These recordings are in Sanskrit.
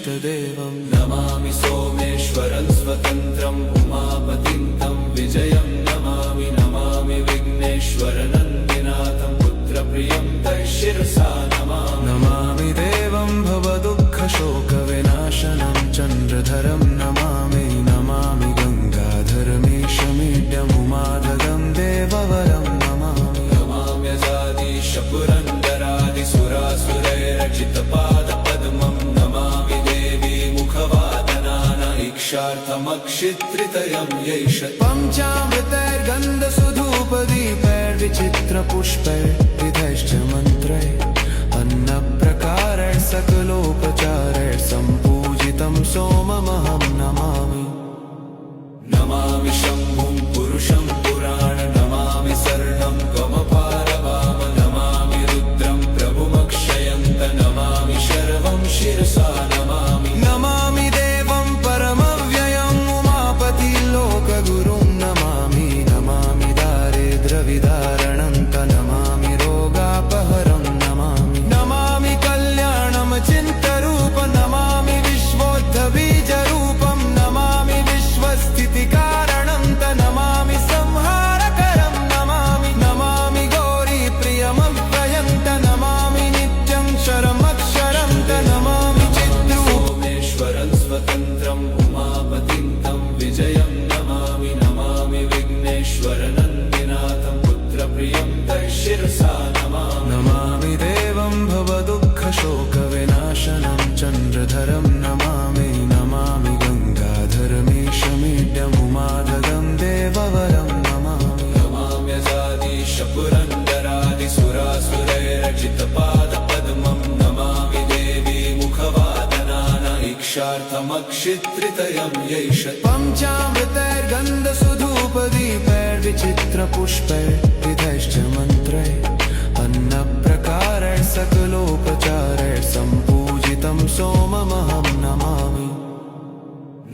इष्टदेवं नमामि सोमेश्वरं स्वतन्त्रम् उमापतिं तं विजयं नमामि नमामि विघ्नेश्वरनन्दिनाथं पुत्रप्रियं तैशिरसा नमामि नमामि देवं भवदुःखशोकविनाशनं चन्द्रधरं नमामि नमामि गङ्गाधरमीशमीड्यमुमाधगं देववरं नमामि नमाम्यजादीश पुरन्दरादिसुरासुरैरचितपादपद्मं नमामि देवी मुखवादनान इक्षार्थमक्षित्रितयं यैष पञ्चामृतैर्गन्धसुधूपदीपैर्विचित्रपुष्पैर्विधैश्च मन्त्रैः अन्नप्रकारैः सकलोपचारैः सम्पूजितं सोममहं नमामि नमामि शम्भुं पुरुषं पुराण नमामि शरणं गमपारवाम नमामि रुद्रं प्रभुमक्षयन्त नमामि शर्वं शिरसा नमामि नमामि देवं परमव्ययम् उमापतिलोकगुरुं नमामि नमामि दारिद्र्यविदारणन्त नमामि रोगापहरं नमामि नमामि कल्याणमचिन्तरूप नमामि विश्वोद्धबीजरूपं नमामि विश्वस्थितिकारणन्त नमामि संहारकरं नमामि नमामि गौरीप्रियमव्ययन्त नमामि नित्यं शरमक्षरन्त नमामि सोमेश्वरं स्वतन्त्रम् उमापतिं तं विजयं नमामि नमामि विघ्नेश्वरनन्दिनाथं पुत्रप्रियं तैशिरसा नमामि नमामि देवं भवदुःखशोकविनाशनं चन्द्रधरं नमामि नमामि गङ्गाधरमीशमीड्यमुमाधगं देववरं नमामि नमाम्यजादीश पुरन्दरादिसुरासुरैरचितपादपद्मं नमामि देवी मुखवादनान इक्षार्थमक्षित्रितयं यैष पञ्चामृतैर्गन्धसुधूपदीपैर्विचित्रपुष्पैर्विधैश्च मन्त्रैः अन्नप्रकारैः सकलोपचारैः सम्पूजितं सोममहं नमामि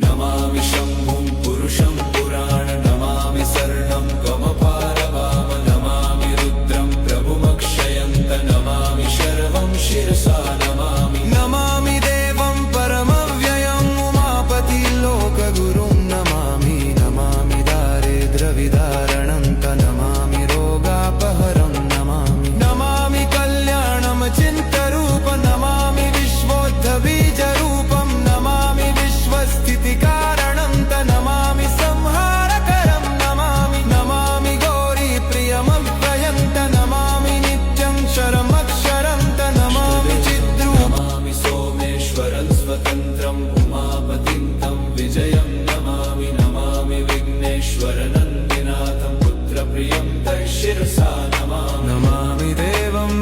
नमामि शम्भुं पुरुषं पुराण नमामि शरणं गमपारवाम नमामि रुद्रं प्रभुमक्षयन्त नमामि शर्वं शिरसा नमामि नमामि देवं परमव्ययम् उमापतिलोकगुरुं नमामि नमामि दारिद्र्यविदारणन्त नमामि रोगापहरं नमामि नमामि कल्याणमचिन्तरूप नमामि विश्वोद्धबीजरूपं नमामि विश्वस्थितिकारणन्त नमामि संहारकरं नमामि नमामि गौरीप्रियमव्ययन्त नमामि नित्यं शरमक्षरन्त नमामि नमामि सोमेश्वरं स्वतन्त्रम् उमापतिं तं विजयं नमामि नमामि विघ्नेश्वरनन्दिनाथं पुत्रप्रियं तैशिरसा नमामि नमामि देवं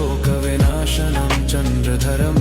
भवदुःखशोकविनाशनं चन्द्रधरं